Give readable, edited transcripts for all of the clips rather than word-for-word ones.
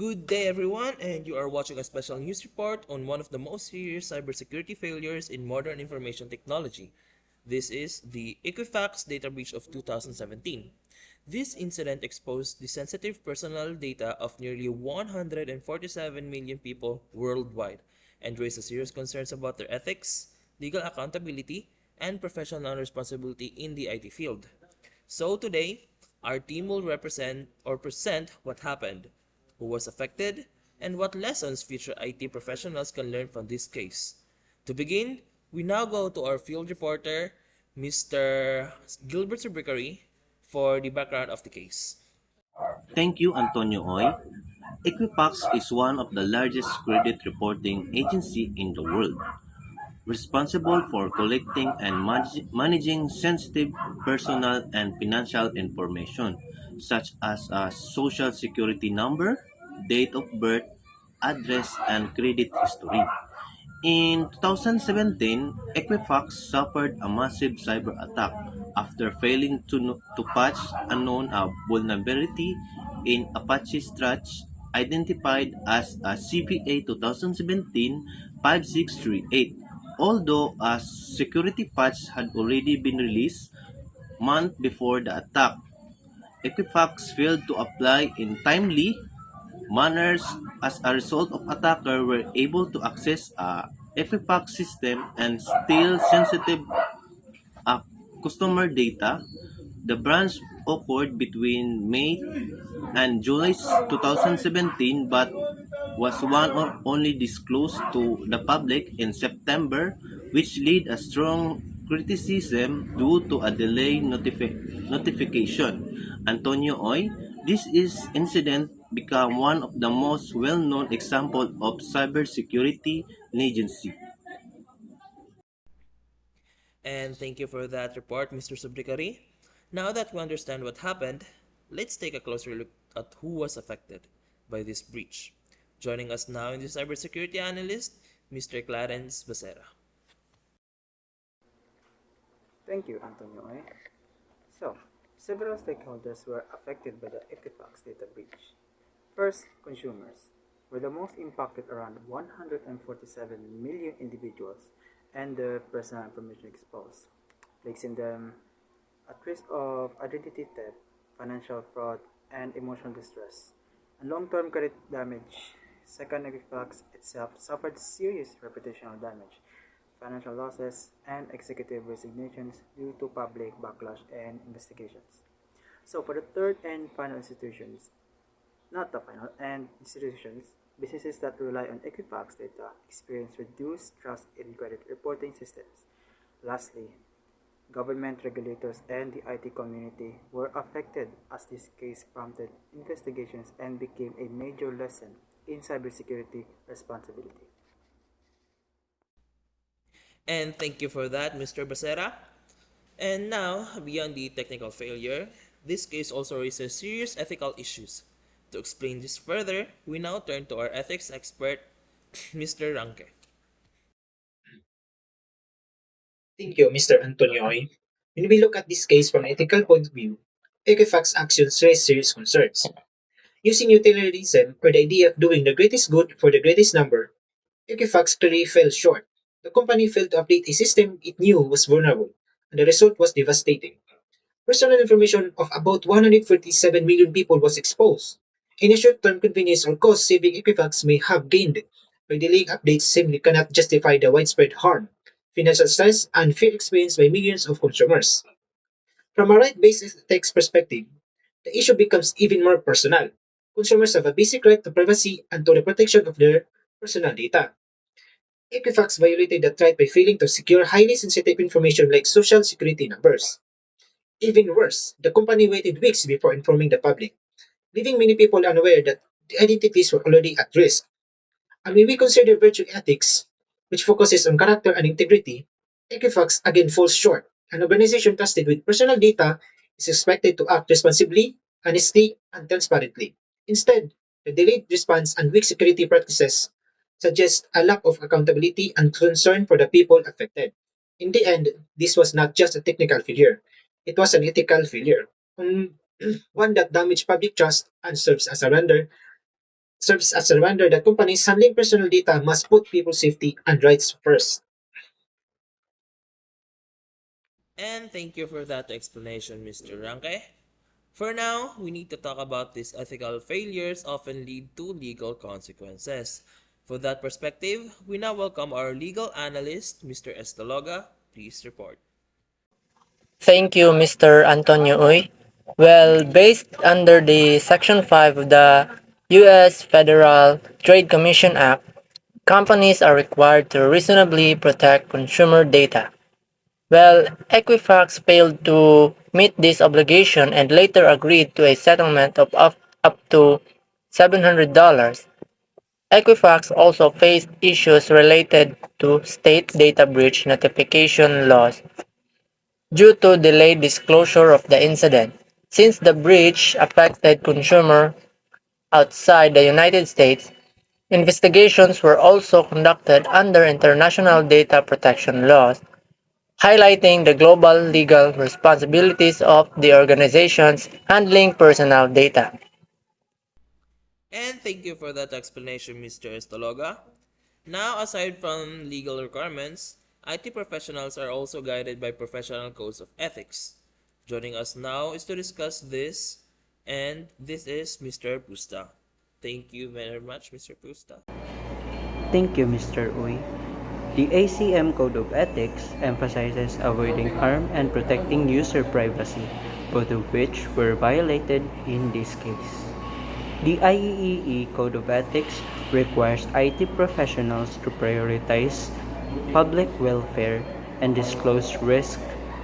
Good day, everyone, and you are watching a special news report on one of the most serious cybersecurity failures in modern information technology. This is the Equifax data breach of 2017. This incident exposed the sensitive personal data of nearly 147 million people worldwide and raised serious concerns about their ethics, legal accountability, and professional responsibility in the IT field. So today, our team will represent or present what happened, who was affected, and what lessons future IT professionals can learn from this case. To begin, we now go to our field reporter, Mr. Gilbert Subricary, for the background of the case. Thank you, Antonio Oy. Equifax is one of the largest credit reporting agency in the world, responsible for collecting and managing sensitive personal and financial information such as a social security number, date of birth, address, and credit history. In 2017, Equifax suffered a massive cyber attack after failing to patch a known vulnerability in Apache Struts identified as a CPA 2017-5638. Although a security patch had already been released month before the attack, Equifax failed to apply in timely manners. As a result of attackers were able to access a Equifax system and steal sensitive uh, customer data. The branch occurred between May and July 2017 but was one of only disclosed to the public in September, which led a strong criticism due to a delayed notification. Antonio Oy, this is incident become one of the most well-known example of cybersecurity negligency. And thank you for that report, Mr. Subricary. Now that we understand what happened, let's take a closer look at who was affected by this breach. Joining us now is the cybersecurity analyst, Mr. Clarence Becerra. Thank you, Antonio. So, several stakeholders were affected by the Equifax data breach. First, consumers were the most impacted, around 147 million individuals and their personal information exposed, placing them at risk of identity theft, financial fraud, and emotional distress, and long-term credit damage. Second, Equifax itself suffered serious reputational damage, financial losses, and executive resignations due to public backlash and investigations. So for the third and final institutions, not the final, and institutions, businesses that rely on Equifax data experience reduced trust in credit reporting systems. Lastly, government regulators and the IT community were affected as this case prompted investigations and became a major lesson in cybersecurity responsibility. And thank you for that, Mr. Becerra. And now, beyond the technical failure, this case also raises serious ethical issues. To explain this further, we now turn to our ethics expert, Mr. Ranke. Thank you, Mr. Antonioy. When we look at this case from an ethical point of view, Equifax actions raise serious concerns. Using utilitarianism or the idea of doing the greatest good for the greatest number, Equifax clearly fell short. The company failed to update a system it knew was vulnerable, and the result was devastating. Personal information of about 147 million people was exposed. Any short-term convenience or cost-saving Equifax may have gained by delaying updates simply cannot justify the widespread harm, financial stress, and fear experienced by millions of consumers. From a right-based ethics perspective, the issue becomes even more personal. Consumers have a basic right to privacy and to the protection of their personal data. Equifax violated that right by failing to secure highly sensitive information like social security numbers. Even worse, the company waited weeks before informing the public, leaving many people unaware that the identities were already at risk. And when we consider virtue ethics, which focuses on character and integrity, Equifax again falls short. An organization trusted with personal data is expected to act responsibly, honestly, and transparently. Instead, the delayed response and weak security practices suggest a lack of accountability and concern for the people affected. In the end, this was not just a technical failure, it was an ethical failure, one that damaged public trust and serves as a reminder serves as a reminder that companies handling personal data must put people's safety and rights first. And thank you for that explanation, Mr. Ranke. For now, we need to talk about these ethical failures often lead to legal consequences. For that perspective, we now welcome our legal analyst, Mr. Estologa. Please report. Thank you, Mr. Antonio Uy. Well, based under the Section 5 of the U.S. Federal Trade Commission Act, companies are required to reasonably protect consumer data. Well, Equifax failed to meet this obligation and later agreed to a settlement of up to $700. Equifax also faced issues related to state data breach notification laws due to delayed disclosure of the incident. Since the breach affected consumers outside the United States, investigations were also conducted under international data protection laws, highlighting the global legal responsibilities of the organizations handling personal data. And thank you for that explanation, Mr. Estologa. Now, aside from legal requirements, IT professionals are also guided by professional codes of ethics. Joining us now is to discuss this, and this is Mr. Pusta. Thank you very much, Mr. Pusta. Thank you, Mr. Uy. The ACM Code of Ethics emphasizes avoiding harm and protecting user privacy, both of which were violated in this case. The IEEE Code of Ethics requires IT professionals to prioritize public welfare and disclose risk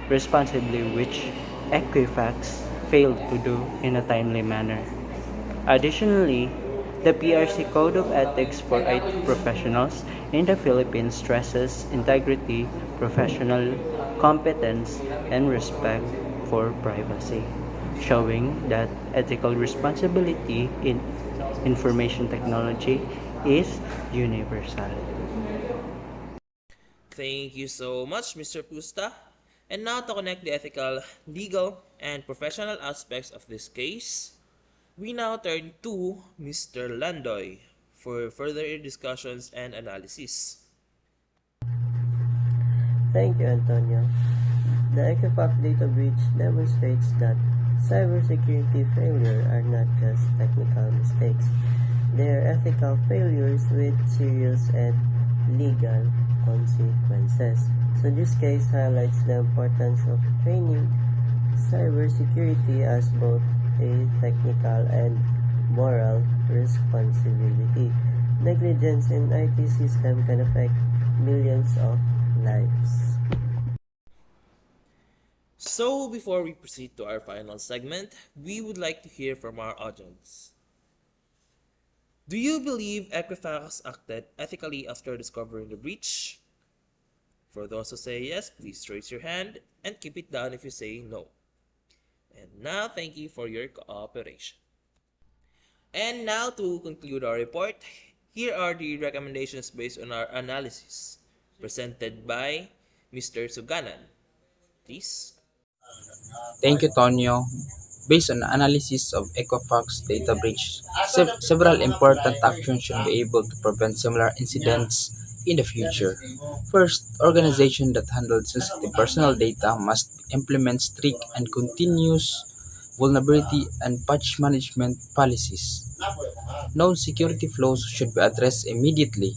responsibly, which Equifax failed to do in a timely manner. Additionally, the PRC Code of Ethics for IT professionals in the Philippines stresses integrity, professional competence, and respect for privacy, showing that ethical responsibility in information technology is universal. Thank you so much, Mr. Pusta. And now to connect the ethical, legal, and professional aspects of this case, we now turn to Mr. Landoy for further discussions and analysis. Thank you, Antonio. The Equifax data breach demonstrates that cybersecurity failures are not just technical mistakes. They are ethical failures with serious and legal consequences. So this case highlights the importance of training cybersecurity as both a technical and moral responsibility. Negligence in IT system can affect millions of lives. So, before we proceed to our final segment, we would like to hear from our audience. Do you believe Equifax acted ethically after discovering the breach? For those who say yes, please raise your hand and keep it down if you say no. And now, thank you for your cooperation. And now, to conclude our report, here are the recommendations based on our analysis, presented by Mr. Suganan. Please. Thank you, Tonyo. Based on analysis of Equifax data breach, several important actions should be able to prevent similar incidents in the future. First, organizations that handle sensitive personal data must implement strict and continuous vulnerability and patch management policies. Known security flaws should be addressed immediately,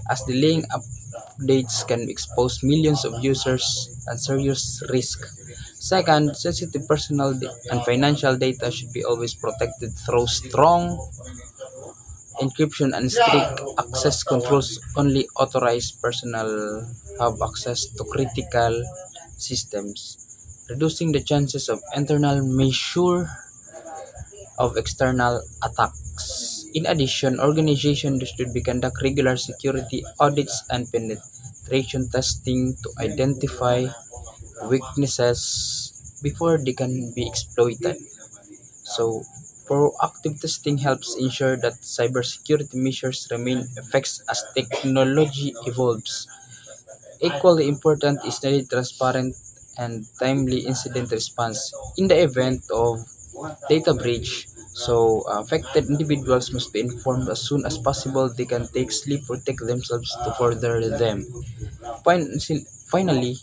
as delaying updates can expose millions of users and serious risk. Second, sensitive personal and financial data should be always protected through strong encryption and strict access controls. Only authorized personnel have access to critical systems, reducing the chances of internal measure of external attacks. In addition, organizations should be conduct regular security audits and penetration testing to identify weaknesses before they can be exploited. So, proactive testing helps ensure that cybersecurity measures remain effective as technology evolves. Equally important is the transparent and timely incident response. In the event of data breach, So, affected individuals must be informed as soon as possible they can take sleep protect themselves to further them. Fin- Finally,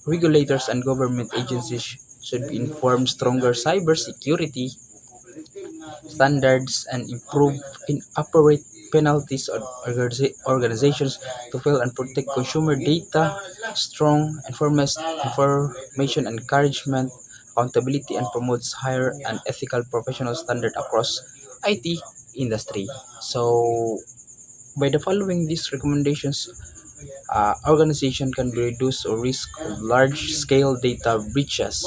regulators and government agencies should be informed stronger cybersecurity standards and improve in appropriate penalties on organizations to fail and protect consumer data. Strong information encouragement, accountability, and promotes higher and ethical professional standard across IT industry. So, by the following these recommendations, organization can be reduce or risk of large-scale data breaches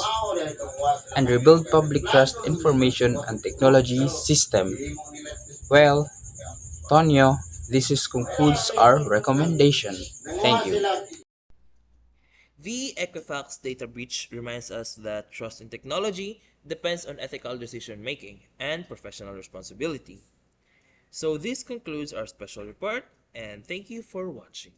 and rebuild public trust information and technology system. Well, Tonyo, this is concludes our recommendation. Thank you. The Equifax data breach reminds us that trust in technology depends on ethical decision making and professional responsibility. So this concludes our special report, and thank you for watching.